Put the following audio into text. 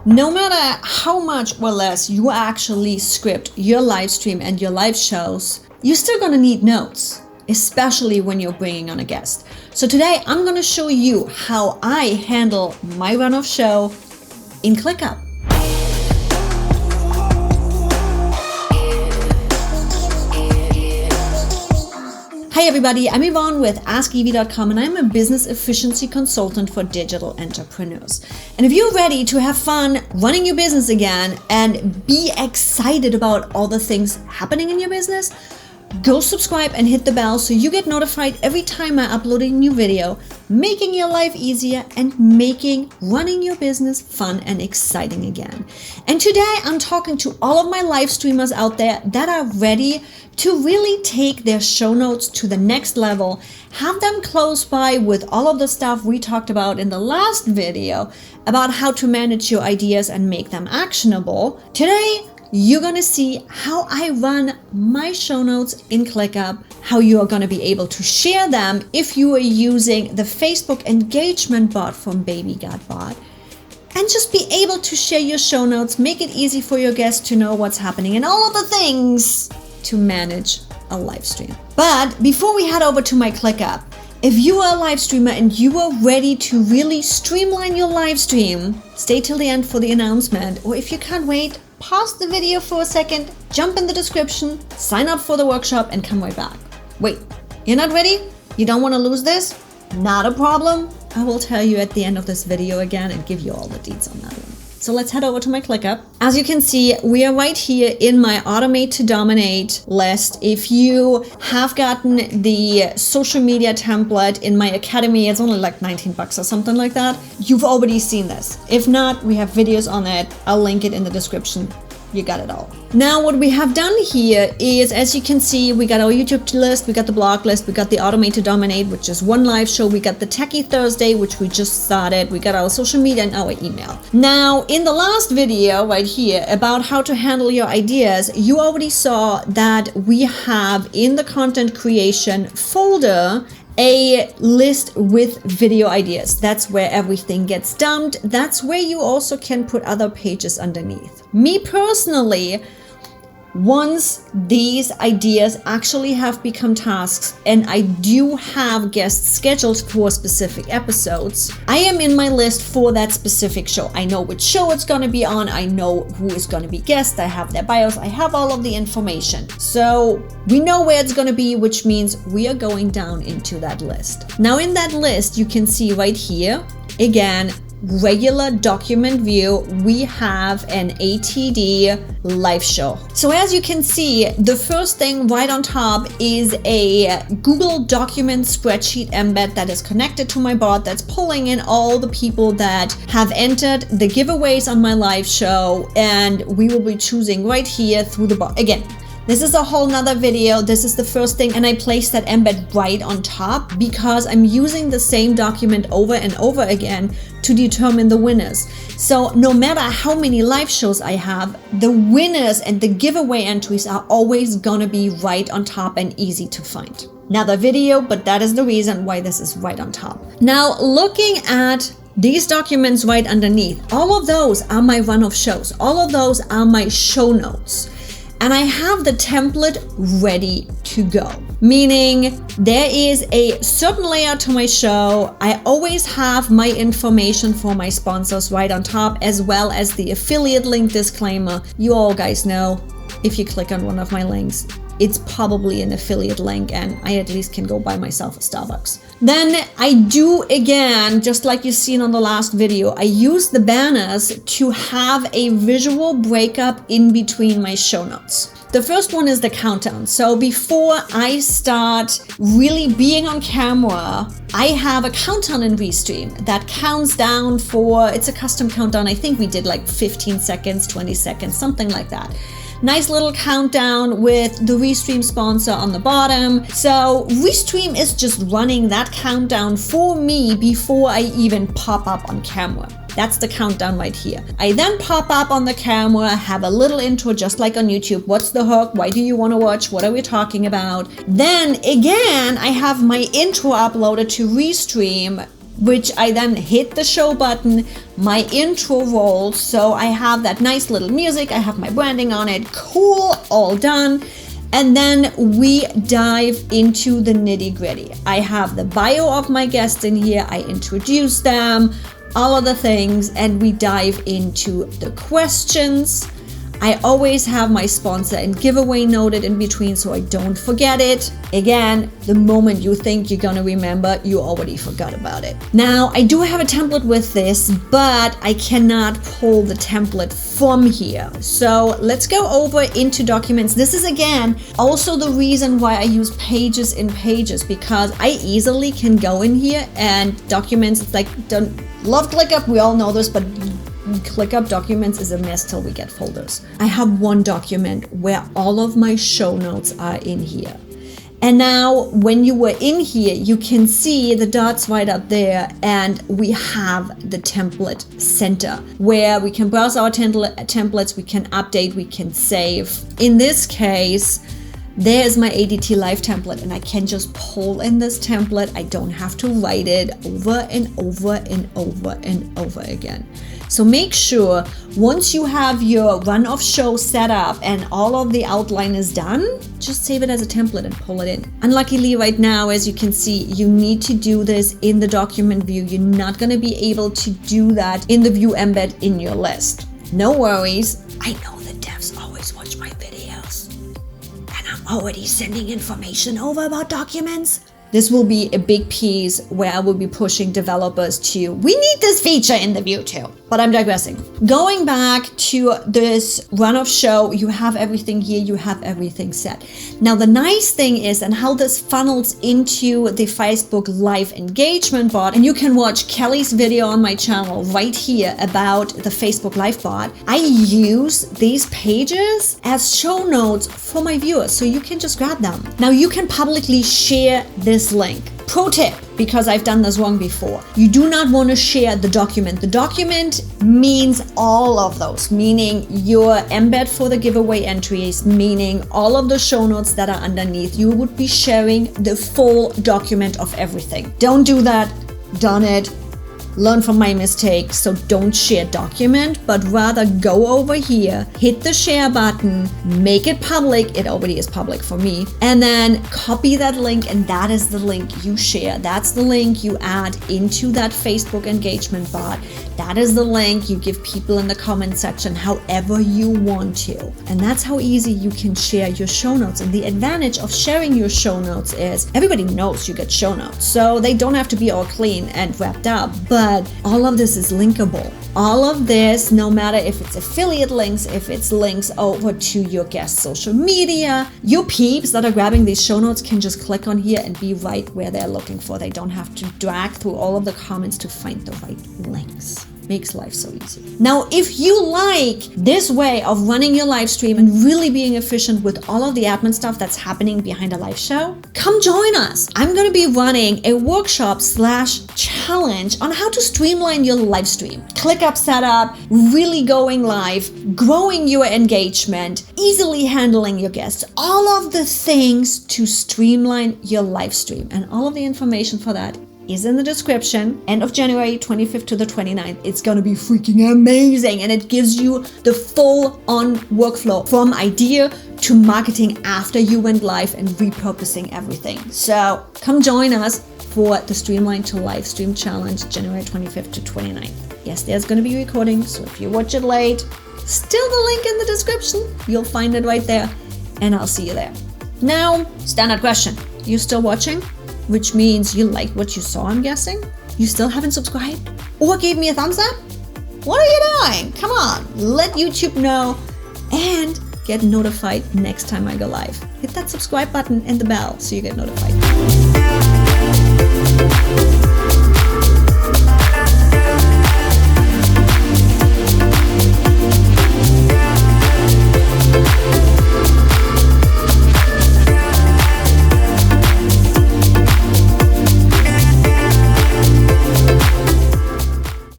No matter how much or less you actually script your live stream and your live shows, you're still gonna need notes, especially when you're bringing on a guest. So today I'm gonna show you how I handle my run of show in ClickUp. Hi everybody, I'm Yvonne with AskEvie.com and I'm a business efficiency consultant for digital entrepreneurs. And if you're ready to have fun running your business again and be excited about all the things happening in your business, go subscribe and hit the bell so you get notified every time I upload a new video, making your life easier and making running your business fun and exciting again. And today I'm talking to all of my live streamers out there that are ready to really take their show notes to the next level, have them close by with all of the stuff we talked about in the last video about how to manage your ideas and make them actionable. Today, you're gonna see how I run my show notes in ClickUp, how you are gonna be able to share them if you are using the Facebook engagement bot from BabyGotBot, and just be able to share your show notes, make it easy for your guests to know what's happening and all of the things to manage a live stream. But before we head over to my ClickUp, if you are a live streamer and you are ready to really streamline your live stream, stay till the end for the announcement, or if you can't wait, pause the video for a second, jump in the description, sign up for the workshop and come right back. Wait, you're not ready? You don't want to lose this? Not a problem. I will tell you at the end of this video again and give you all the deets on that one. So let's head over to my ClickUp. As you can see, we are right here in my Automate to Dominate list. If you have gotten the social media template in my academy, it's only like 19 bucks or something like that. You've already seen this. If not, we have videos on it. I'll link it in the description. You got it all. Now what we have done here is, as you can see, we got our YouTube list, we got the blog list, we got the Automate to Dominate, which is one live show, we got the Techie Thursday, which we just started, we got our social media and our email. Now in the last video right here about how to handle your ideas, you already saw that we have in the content creation folder a list with video ideas. That's where everything gets dumped. That's where you also can put other pages underneath. Me personally, once these ideas actually have become tasks and I do have guests scheduled for specific episodes, I am in my list for that specific show. I know which show it's going to be on. I know who is going to be guest. I have their bios. I have all of the information. So we know where it's going to be, which means we are going down into that list. Now in that list, you can see right here, again, regular document view, we have an ATD live show. So as you can see, the first thing right on top is a Google document spreadsheet embed that is connected to my bot that's pulling in all the people that have entered the giveaways on my live show, and we will be choosing right here through the bot. Again, this is a whole nother video. This is the first thing, and I placed that embed right on top because I'm using the same document over and over again to determine the winners. So no matter how many live shows I have, the winners and the giveaway entries are always gonna be right on top and easy to find. Another video, but that is the reason why this is right on top. Now looking at these documents right underneath, all of those are my run of shows. All of those are my show notes. And I have the template ready to go, meaning there is a certain layout to my show. I always have my information for my sponsors right on top, as well as the affiliate link disclaimer. You all guys know, if you click on one of my links, it's probably an affiliate link and I at least can go buy myself a Starbucks. Then I do, again, just like you've seen on the last video, I use the banners to have a visual breakup in between my show notes. The first one is the countdown. So before I start really being on camera, I have a countdown in Restream that counts down for, it's a custom countdown. I think we did like 15 seconds, 20 seconds, something like that. Nice little countdown with the Restream sponsor on the bottom. So Restream is just running that countdown for me before I even pop up on camera. That's the countdown right here. I then pop up on the camera, have a little intro just like on YouTube. What's the hook? Why do you want to watch? What are we talking about? Then again, I have my intro uploaded to Restream which I then hit the show button, my intro rolls, so I have that nice little music, I have my branding on it, cool, all done. And then we dive into the nitty-gritty. I have the bio of my guests in here, I introduce them, all of the things, and we dive into the questions. I always have my sponsor and giveaway noted in between so I don't forget it. Again, the moment you think you're gonna remember, you already forgot about it. Now, I do have a template with this, but I cannot pull the template from here. So let's go over into documents. This is, again, also the reason why I use pages in pages, because I easily can go in here and documents, it's like, don't love ClickUp, we all know this, but ClickUp documents is a mess till we get folders. I have one document where all of my show notes are in here. And now when you were in here, you can see the dots right up there, and we have the template center where we can browse our templates, we can update, we can save. In this case, there's my ADT Live template, and I can just pull in this template. I don't have to write it over and over and over and over again. So make sure once you have your run-off show set up and all of the outline is done, just save it as a template and pull it in. Unluckily right now, as you can see, you need to do this in the document view. You're not going to be able to do that in the view embed in your list. No worries. I know the devs always watch my videos, and I'm already sending information over about documents. This will be a big piece where I will be pushing developers to, we need this feature in the view too. But I'm digressing. Going back to this run-off show, you have everything here, you have everything set. Now the nice thing is, and how this funnels into the Facebook Live engagement bot, and you can watch Kelly's video on my channel right here about the Facebook Live bot. I use these pages as show notes for my viewers, so you can just grab them. Now you can publicly share this link. Pro tip, because I've done this wrong before. You do not want to share the document. The document means all of those, meaning your embed for the giveaway entries, meaning all of the show notes that are underneath. You would be sharing the full document of everything. Don't do that. Done it. Learn from my mistake. So don't share document, but rather go over here, hit the share button, make it public. It already is public for me. And then copy that link, and that is the link you share. That's the link you add into that Facebook engagement bot. That is the link you give people in the comment section however you want to. And that's how easy you can share your show notes. And the advantage of sharing your show notes is everybody knows you get show notes. So they don't have to be all clean and wrapped up, but all of this is linkable. All of this, no matter if it's affiliate links, if it's links over to your guest social media, your peeps that are grabbing these show notes can just click on here and be right where they're looking for. They don't have to drag through all of the comments to find the right links. Makes life so easy. Now, if you like this way of running your live stream and really being efficient with all of the admin stuff that's happening behind a live show, come join us. I'm going to be running a workshop/challenge on how to streamline your live stream. ClickUp setup, really going live, growing your engagement, easily handling your guests, all of the things to streamline your live stream. And all of the information for that is in the description. End of January 25th to the 29th. It's gonna be freaking amazing, and it gives you the full-on workflow from idea to marketing after you went live and repurposing everything. So come join us for the Streamline to Live Stream Challenge, January 25th to 29th. Yes, there's gonna be recording, so if you watch it late, still the link in the description. You'll find it right there, and I'll see you there. Now, standard question. You still watching? Which means you liked what you saw, I'm guessing. You still haven't subscribed or gave me a thumbs up? What are you doing? Come on, let YouTube know and get notified next time I go live. Hit that subscribe button and the bell so you get notified.